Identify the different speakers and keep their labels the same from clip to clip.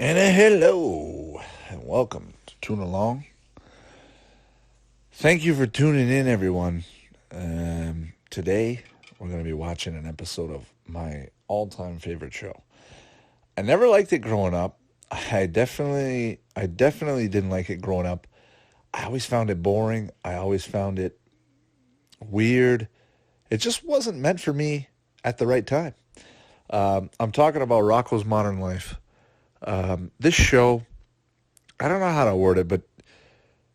Speaker 1: And a hello, and welcome to Toon Along. Thank you for tuning in, everyone. Today, we're going to be watching an episode of my all-time favorite show. I never liked it growing up. I definitely didn't like it growing up. I always found it boring. I always found it weird. It just wasn't meant for me at the right time. I'm talking about Rocko's Modern Life. This show, I don't know how to word it, but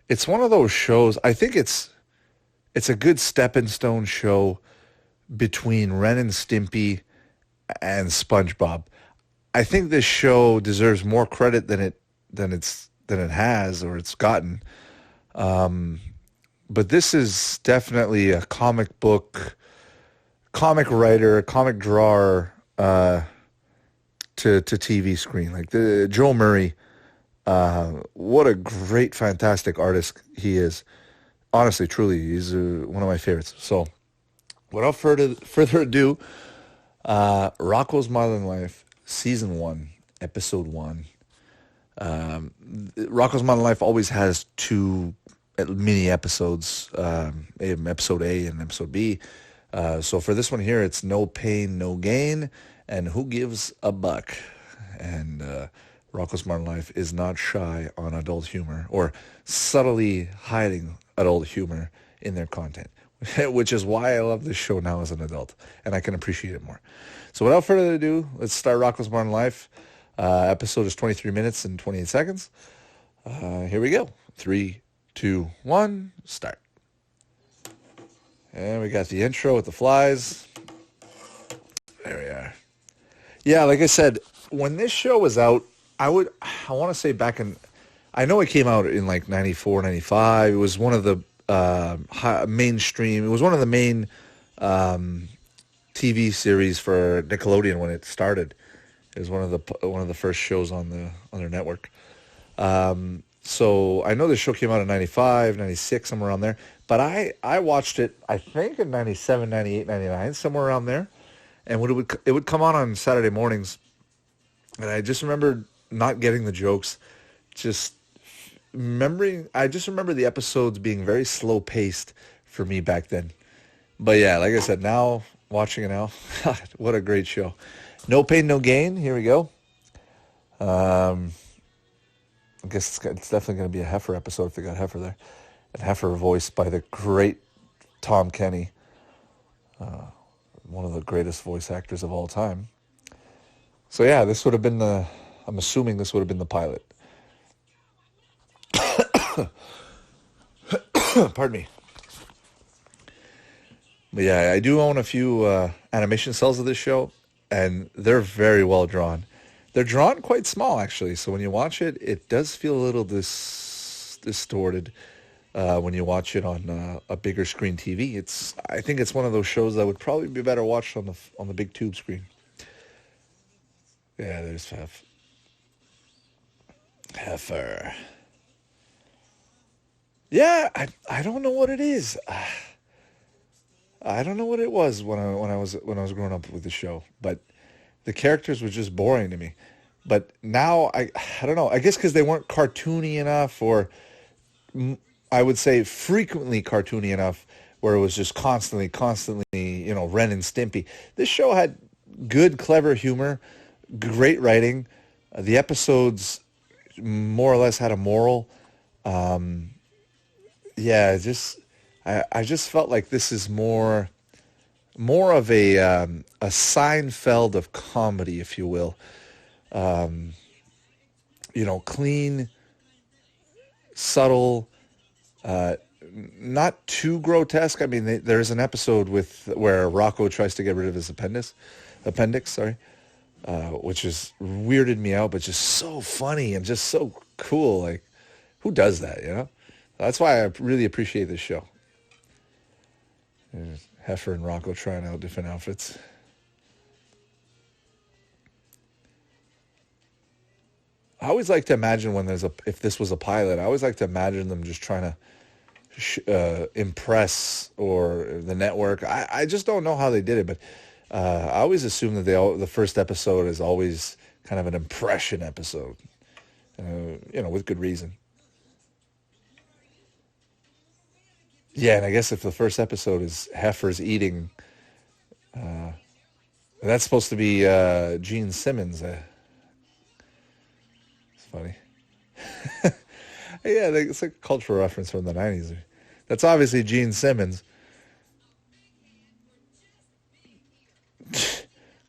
Speaker 1: it's one of those shows. I think it's a good stepping stone show between Ren and Stimpy and SpongeBob. I think this show deserves more credit than it has or it's gotten. But this is definitely a comic writer, comic drawer to TV screen. Like the Joe Murray, what a great, fantastic artist he is. Honestly, truly, he's one of my favorites. So, without further ado, Rocko's Modern Life, Season 1, Episode 1. Rocko's Modern Life always has two mini episodes, Episode A and Episode B. So for this one here, it's No Pain, No Gain, and Who Gives a Buck? And Rocko's Modern Life is not shy on adult humor or subtly hiding adult humor in their content, which is why I love this show now as an adult, and I can appreciate it more. So without further ado, let's start Rocko's Modern Life. Episode is 23 minutes and 28 seconds. Here we go. 3, 2, 1, start. And we got the intro with the flies. There we are. Yeah, like I said, when this show was out, I want to say I know it came out in like 94, 95. It was one of the mainstream, it was one of the main TV series for Nickelodeon when it started. It was one of the first shows on their network. So I know the show came out in 95, 96, somewhere around there. But I watched it, I think, in 97, 98, 99, somewhere around there. And it would come on Saturday mornings. And I just remember not getting the jokes. I just remember the episodes being very slow paced for me back then. But yeah, like I said, now, watching it now, what a great show. No Pain, No Gain. Here we go. I guess it's definitely going to be a Heffer episode if they got Heffer there. And Heffer voiced by the great Tom Kenny, one of the greatest voice actors of all time. So yeah, this would have been I'm assuming this would have been the pilot. Pardon me. But yeah, I do own a few animation cells of this show, and they're very well drawn. They're drawn quite small, actually, so when you watch it, it does feel a little distorted when you watch it on a bigger screen TV. I think it's one of those shows that would probably be better watched on the big tube screen. Yeah, there's Heffer. Yeah, I don't know what it is. I don't know what it was when I was growing up with the show, but the characters were just boring to me. But now I don't know. I guess because they weren't cartoony enough, or I would say frequently cartoony enough, where it was just constantly, Ren and Stimpy. This show had good, clever humor, great writing. The episodes more or less had a moral. Yeah, I just felt like this is more of a Seinfeld of comedy, if you will. Clean, subtle, not too grotesque. I mean, there's an episode where Rocko tries to get rid of his appendix, sorry, which is weirded me out, but just so funny and just so cool. Like, who does that, That's why I really appreciate this show. There's Heffer and Rocko trying out different outfits. I always like to imagine if this was a pilot, I always like to imagine them just trying to impress or the network. I just don't know how they did it, but I always assume that the first episode is always kind of an impression episode. with good reason. Yeah, and I guess if the first episode is Heffer's eating, that's supposed to be Gene Simmons. It's funny. Yeah, it's a cultural reference from the 90s. That's obviously Gene Simmons.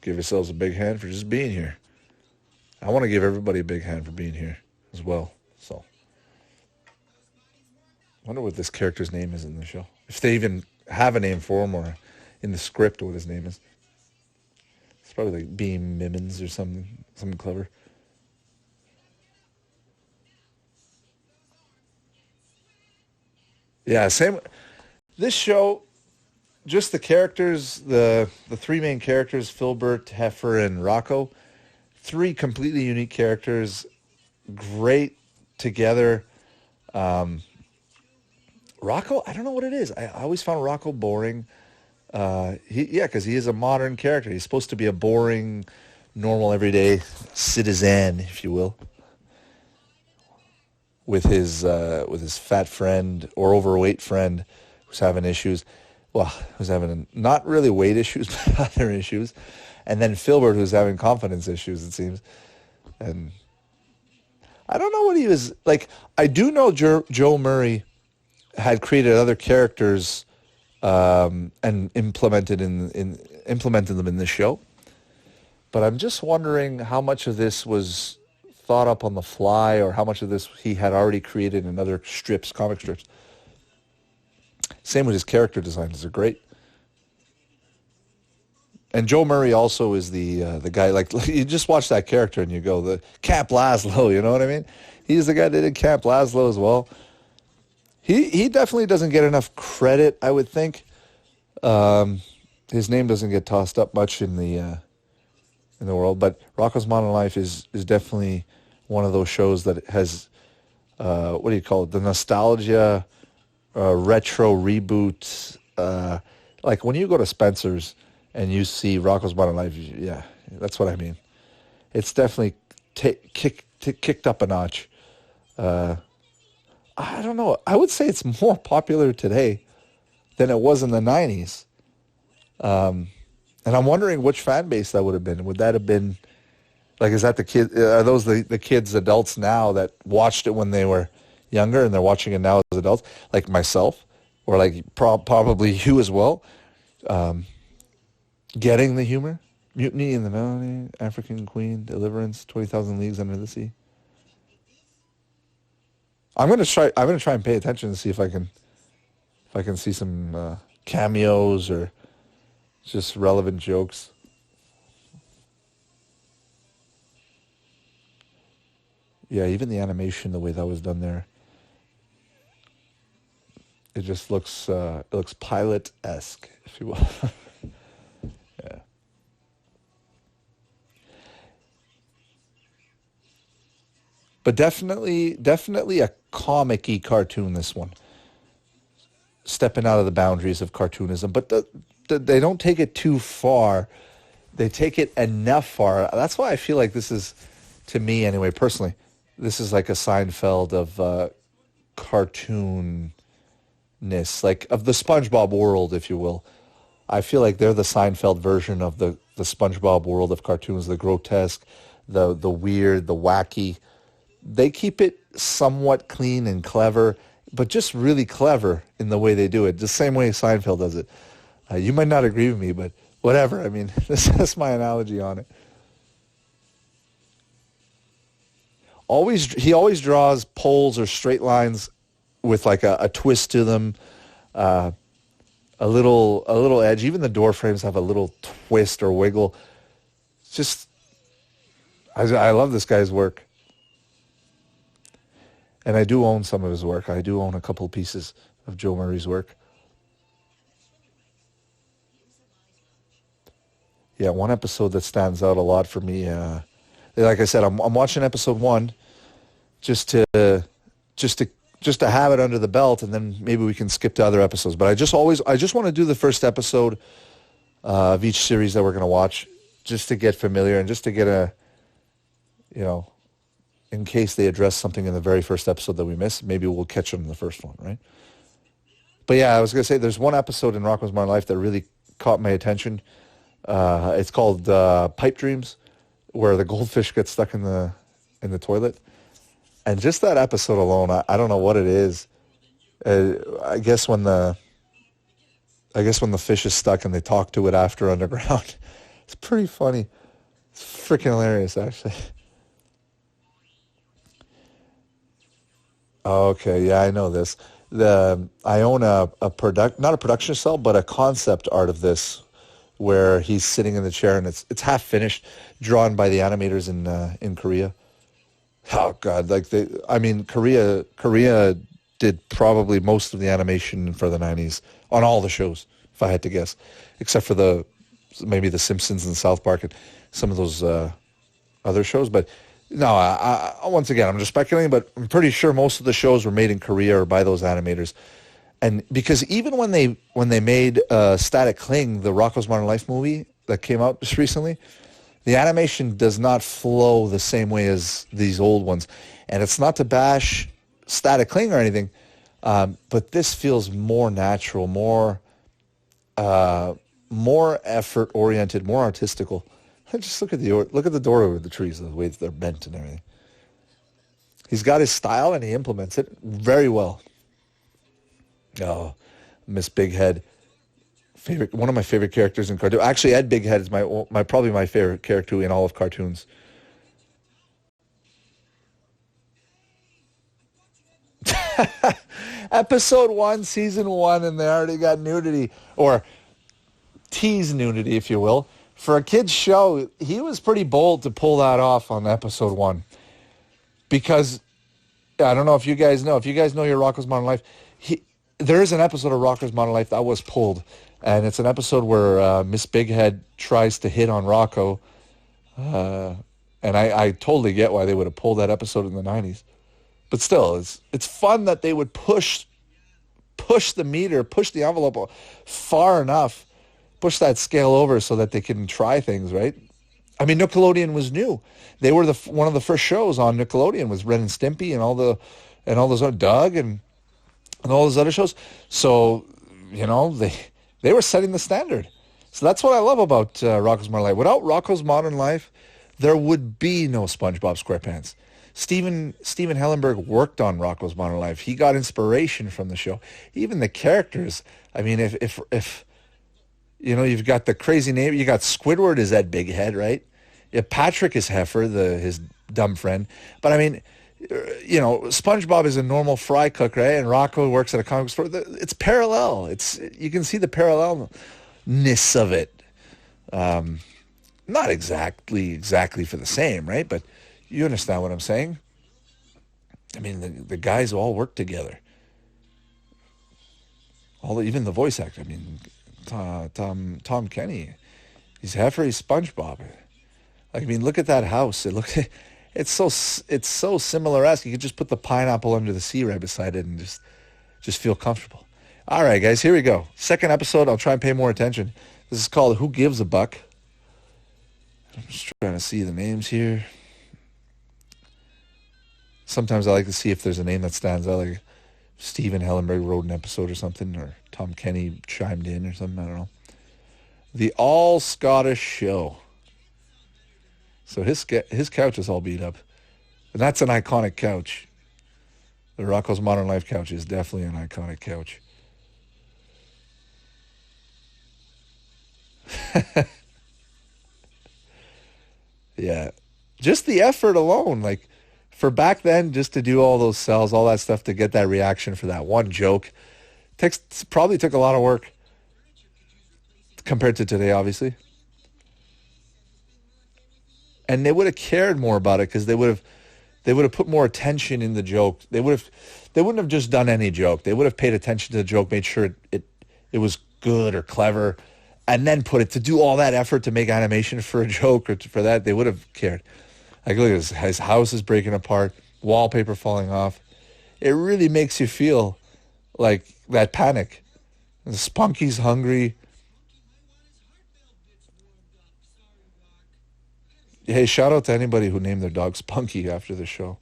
Speaker 1: Give yourselves a big hand for just being here. I want to give everybody a big hand for being here as well. So, I wonder what this character's name is in the show. If they even have a name for him or in the script what his name is. It's probably like Beam Mimmins or something clever. Yeah, same. This show, just the characters, the three main characters, Filbert, Heffer, and Rocko, three completely unique characters, great together. Rocko, I don't know what it is. I always found Rocko boring. Because he is a modern character. He's supposed to be a boring, normal, everyday citizen, if you will, with his fat friend or overweight friend who's having issues. Well, who's having not really weight issues, but other issues. And then Filbert, who's having confidence issues, it seems. And I don't know what he was like. I do know Joe Murray had created other characters and implemented them in this show. But I'm just wondering how much of this was thought up on the fly, or how much of this he had already created in other strips, comic strips. Same with his character designs; they're great. And Joe Murray also is the guy. Like you just watch that character and you go, the Camp Lazlo. You know what I mean? He's the guy that did Camp Lazlo as well. He definitely doesn't get enough credit, I would think. His name doesn't get tossed up much in the world, but Rocko's Modern Life is definitely one of those shows that has what do you call it? The nostalgia, retro reboot. Like when you go to Spencer's and you see Rocko's Modern Life, yeah, that's what I mean. It's definitely kicked up a notch. I don't know. I would say it's more popular today than it was in the 90s. And I'm wondering which fan base that would have been. Would that have been, like, is that the kid? Are those the kids, adults now that watched it when they were younger and they're watching it now as adults, like myself, or like probably you as well, getting the humor? Mutiny in the Melody, African Queen, Deliverance, 20,000 Leagues Under the Sea. I'm gonna try and pay attention to see if I can see some cameos or just relevant jokes. Yeah, even the animation, the way that was done there, it just looks pilot-esque, if you will. Yeah. But definitely a comic-y cartoon, this one. Stepping out of the boundaries of cartoonism. But they don't take it too far. They take it enough far. That's why I feel like this is, to me anyway, personally, this is like a Seinfeld of cartoonness, like of the SpongeBob world, if you will. I feel like they're the Seinfeld version of the SpongeBob world of cartoons, the grotesque, the weird, the wacky. They keep it somewhat clean and clever, but just really clever in the way they do it, the same way Seinfeld does it. You might not agree with me, but whatever. I mean, that's my analogy on it. He always draws poles or straight lines with like a twist to them, a little edge. Even the door frames have a little twist or wiggle. Just, I love this guy's work. And I do own some of his work. I do own a couple pieces of Joe Murray's work. Yeah, one episode that stands out a lot for me. Like I said, I'm watching episode 1 just to have it under the belt, and then maybe we can skip to other episodes. But I just want to do the first episode of each series that we're going to watch, just to get familiar and just to get a in case they address something in the very first episode that we missed. Maybe we'll catch them in the first one, right? But yeah, I was going to say there's one episode in Rocko's Modern Life that really caught my attention. It's called Pipe Dreams, where the goldfish gets stuck in the toilet. And just that episode alone, I don't know what it is. I guess when the fish is stuck and they talk to it after underground, it's pretty funny. It's freaking hilarious, actually. Okay, yeah, I know this. I own not a production cell, but a concept art of this, where he's sitting in the chair and it's half finished, drawn by the animators in Korea. Oh God, Korea did probably most of the animation for the 90s on all the shows, if I had to guess, except for maybe The Simpsons and South Park and some of those other shows. But no, once again, I'm just speculating, but I'm pretty sure most of the shows were made in Korea or by those animators. And because even when they made Static Cling, the Rocko's Modern Life movie that came out just recently, the animation does not flow the same way as these old ones. And it's not to bash Static Cling or anything, but this feels more natural, more effort oriented, more artistical. Just look at the door over the trees, the way they're bent and everything. He's got his style and he implements it very well. Oh, Miss Big Head, one of my favorite characters in cartoon. Actually, Ed Big Head is probably my favorite character in all of cartoons. Episode 1, Season 1, and they already got nudity, or tease nudity, if you will. For a kid's show, he was pretty bold to pull that off on Episode 1. Because, I don't know if you guys know. If you guys know your Rocko's Modern Life, there is an episode of Rocko's Modern Life that was pulled. And it's an episode where Miss Big Head tries to hit on Rocko. And I totally get why they would have pulled that episode in the 90s. But still, it's fun that they would push the meter, push the envelope far enough, push that scale over so that they can try things, right? I mean, Nickelodeon was new. They were one of the first shows on Nickelodeon was Ren and Stimpy and all those other Doug and all those other shows. So, they were setting the standard. So that's what I love about Rocko's Modern Life. Without Rocko's Modern Life, there would be no SpongeBob SquarePants. Steven Hellenberg worked on Rocko's Modern Life. He got inspiration from the show. Even the characters. I mean, if you've got the crazy name, you got Squidward is Ed Big Head, right? Yeah, Patrick is Heffer, his dumb friend. But I mean, SpongeBob is a normal fry cook, right? And Rocko works at a comic store. It's parallel. You can see the parallelness of it. Not exactly for the same, right? But you understand what I'm saying? I mean, the guys all work together. Even the voice actor. I mean, Tom Kenny, he's Heffer, he's SpongeBob. I mean, look at that house. It's so similar-esque. You could just put the pineapple under the sea right beside it and just feel comfortable. All right, guys, here we go. Second episode. I'll try and pay more attention. This is called Who Gives a Buck? I'm just trying to see the names here. Sometimes I like to see if there's a name that stands out, like Steven Hellenberg wrote an episode or something, or Tom Kenny chimed in or something, I don't know. The All Scottish Show. So his couch is all beat up. And that's an iconic couch. The Rocko's Modern Life couch is definitely an iconic couch. Yeah. Just the effort alone, like, for back then, just to do all those cells, all that stuff, to get that reaction for that one joke, probably took a lot of work compared to today, obviously. And they would have cared more about it because they would have put more attention in the joke. They wouldn't have just done any joke. They would have paid attention to the joke, made sure it was good or clever, and then to do all that effort to make animation for a joke or for that. They would have cared. Like, look at his house is breaking apart, wallpaper falling off. It really makes you feel like that panic. And Spunky's hungry. Hey, shout out to anybody who named their dog Spunky after the show.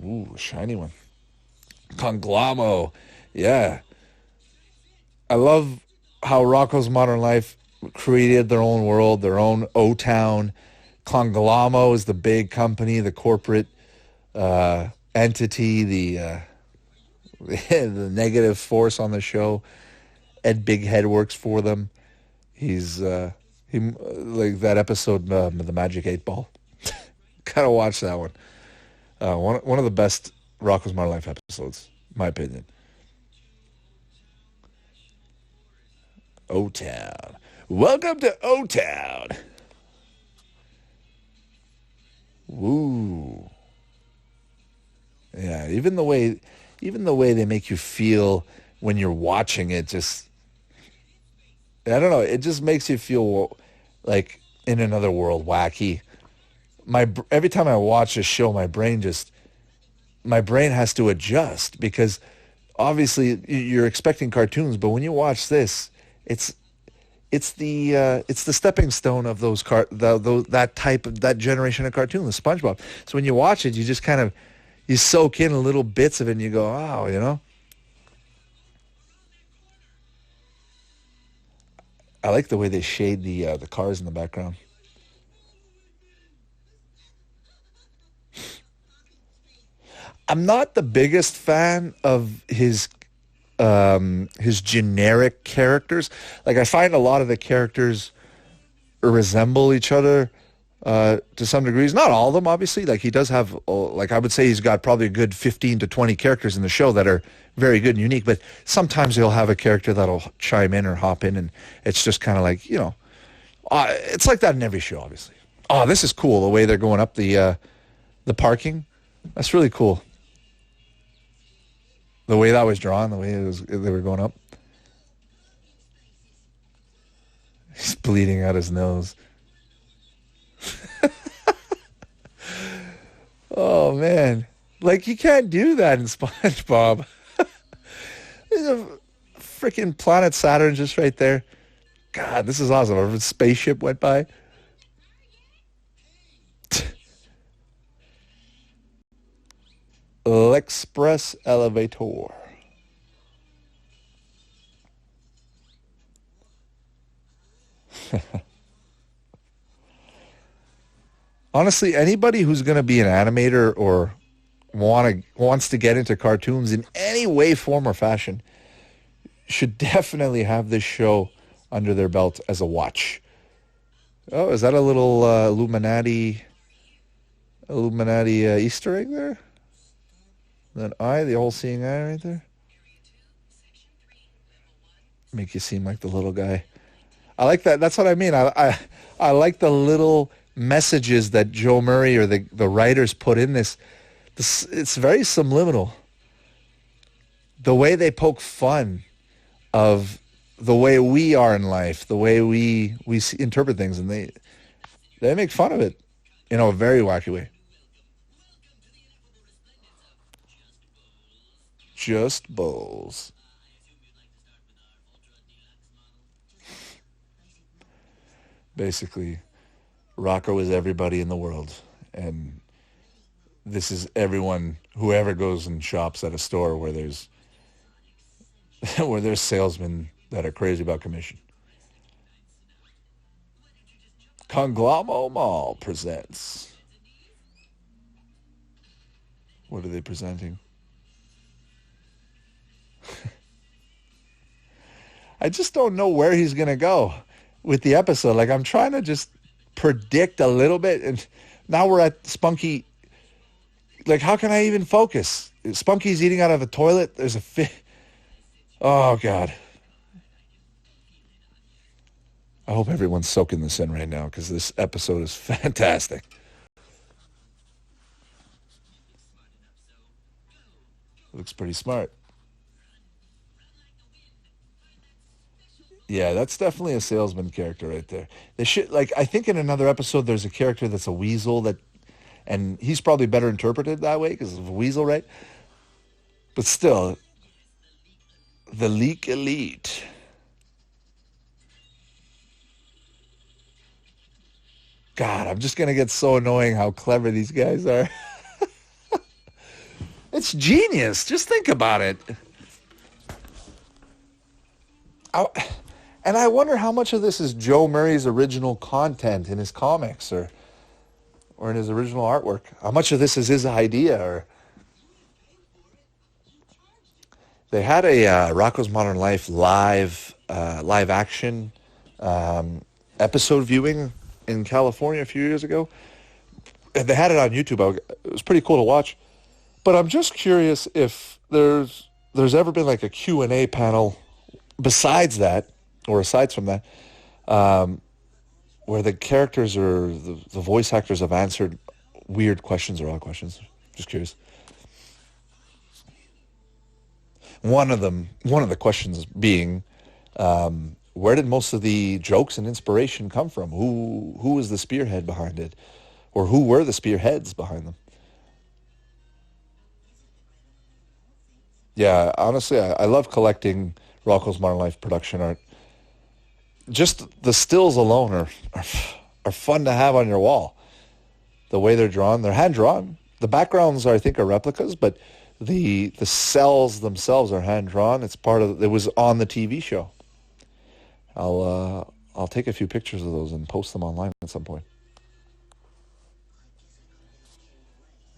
Speaker 1: Ooh, shiny one. Conglamo. Yeah. I love how Rocko's Modern Life created their own world, their own O-Town. Conglamo is the big company, the corporate entity, the negative force on the show. Ed Big Head works for them. He's he like that episode, the Magic 8 Ball. Gotta watch that one. One of the best Rocko's Modern Life episodes, in my opinion. O-Town. Welcome to O-Town. Woo. Yeah, even the way they make you feel when you're watching it, just I don't know, it just makes you feel like in another world, wacky. Every time I watch a show, my brain has to adjust because obviously you're expecting cartoons, but when you watch this, it's it's the stepping stone of that generation of cartoon, the SpongeBob. So when you watch it, you just kind of you soak in little bits of it, and you go, "Oh, you know." I like the way they shade the cars in the background. I'm not the biggest fan of his generic characters. Like I find a lot of the characters resemble each other to some degrees. Not all of them, obviously. Like he does have, like I would say, he's got probably a good 15 to 20 characters in the show that are very good and unique. But sometimes he'll have a character that'll chime in or hop in, and it's just kind of like it's like that in every show, obviously. Oh, this is cool. The way they're going up the parking, that's really cool. The way that was drawn, the way they were going up. He's bleeding out his nose. Oh man, like you can't do that in SpongeBob. There's a freaking planet Saturn just right there. God, this is awesome. A spaceship went by. L'Express Elevator. Honestly, anybody who's going to be an animator or wants to get into cartoons in any way, form, or fashion should definitely have this show under their belt as a watch. Oh, is that a little Illuminati Easter egg there? That eye, the all-seeing eye right there? Make you seem like the little guy. I like that. That's what I mean. I like the little messages that Joe Murray or the writers put in this. It's very subliminal. The way they poke fun of the way we are in life, the way we interpret things, and they make fun of it in a very wacky way. Just bowls. Basically, Rocko is everybody in the world, and this is everyone, whoever goes and shops at a store where there's where there's salesmen that are crazy about commission. Conglamo Mall presents. What are they presenting? I just don't know where he's gonna go with the episode. Like I'm trying to just predict a little bit, and now we're at Spunky. Like, how can I even focus? Spunky's eating out of a toilet. There's a fish. Oh God. I hope everyone's soaking this in right now because this episode is fantastic. Looks pretty smart. Yeah, that's definitely a salesman character right there. They should like I think in another episode there's a character that's a weasel and he's probably better interpreted that way because of a weasel, right? But still, The Leak Elite. God, I'm just going to get so annoying how clever these guys are. It's genius. Just think about it. And I wonder how much of this is Joe Murray's original content in his comics or in his original artwork. How much of this is his idea? Or they had a Rocko's Modern Life live action episode viewing in California a few years ago. And they had it on YouTube. It was pretty cool to watch. But I'm just curious if there's ever been like a Q&A panel besides that, or aside from that, where the characters or the voice actors have answered weird questions or odd questions. Just curious. One of the questions being, where did most of the jokes and inspiration come from? Who was the spearhead behind it? Or who were the spearheads behind them? Yeah, honestly, I love collecting Rocko's Modern Life production art. Just the stills alone are fun to have on your wall. The way they're drawn, they're hand drawn. The backgrounds I think are replicas, but the cells themselves are hand drawn. It was on the TV show. I'll take a few pictures of those and post them online at some point.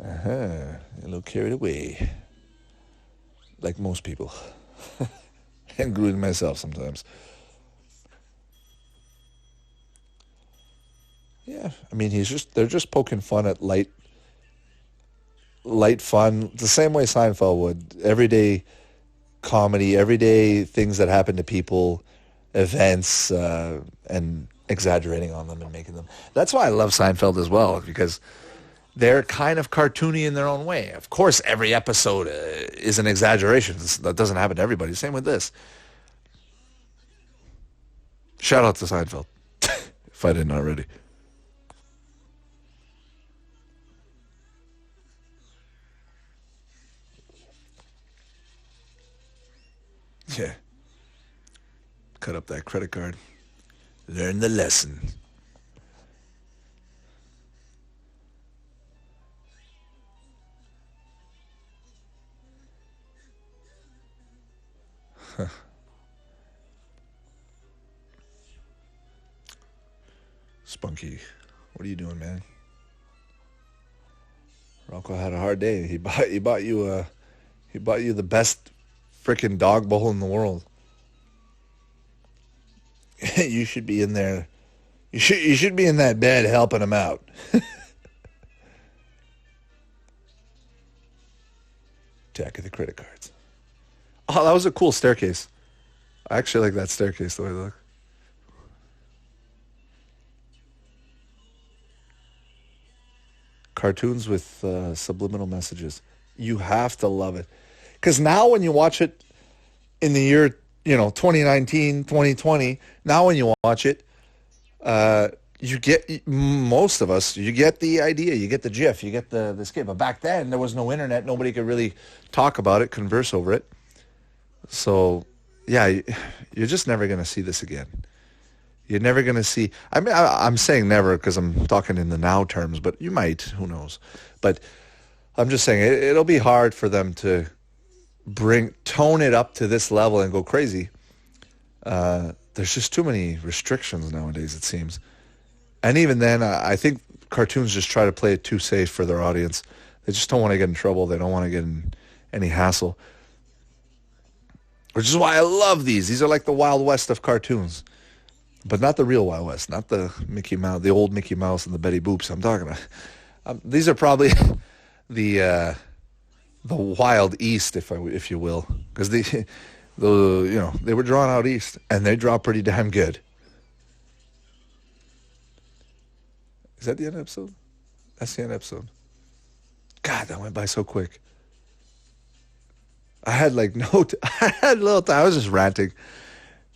Speaker 1: A little carried away. Like most people. Including myself sometimes. Yeah, I mean, they're just poking fun at light fun, the same way Seinfeld would. Everyday comedy, everyday things that happen to people, events, and exaggerating on them and making them. That's why I love Seinfeld as well, because they're kind of cartoony in their own way. Of course, every episode is an exaggeration. That doesn't happen to everybody. Same with this. Shout out to Seinfeld, if I didn't already. Yeah. Cut up that credit card. Learn the lesson. Spunky, what are you doing, man? Rocko had a hard day. He bought you the best freaking dog bowl in the world. You should be in there. You should be in that bed helping him out. Jack of the credit cards. Oh, that was a cool staircase. I actually like that staircase the way it looked. Cartoons with subliminal messages. You have to love it. Because now when you watch it in the year, 2019, 2020, now when you watch it, you get, most of us, you get the idea, you get the gif, you get the skit. But back then, there was no internet. Nobody could really talk about it, converse over it. So, yeah, you're just never going to see this again. You're never going to see, I mean, I'm saying never because I'm talking in the now terms, but you might, who knows. But I'm just saying it'll be hard for them to tone it up to this level and go crazy. There's just too many restrictions nowadays, it seems. And even then, I think cartoons just try to play it too safe for their audience. They just don't want to get in trouble. They don't want to get in any hassle. Which is why I love these. These are like the Wild West of cartoons. But not the real Wild West, not the Mickey Mouse, the old Mickey Mouse and the Betty Boops. I'm talking about. These are probably the Wild East, if you will, because they were drawn out east and they draw pretty damn good. Is that the end of the episode? That's the end of the episode. God, that went by so quick. I had I had a little time. I was just ranting.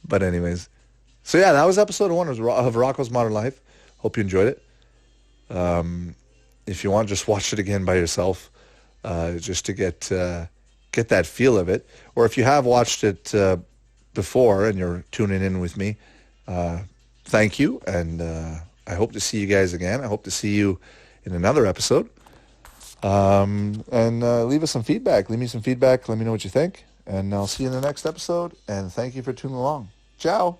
Speaker 1: But anyways. So yeah, that was episode 1 of Rocko's Modern Life. Hope you enjoyed it. If you want, just watch it again by yourself, just to get get that feel of it. Or if you have watched it before and you're tuning in with me, thank you. And I hope to see you guys again. I hope to see you in another episode. And leave us some feedback. Leave me some feedback. Let me know what you think. And I'll see you in the next episode. And thank you for tuning along. Ciao.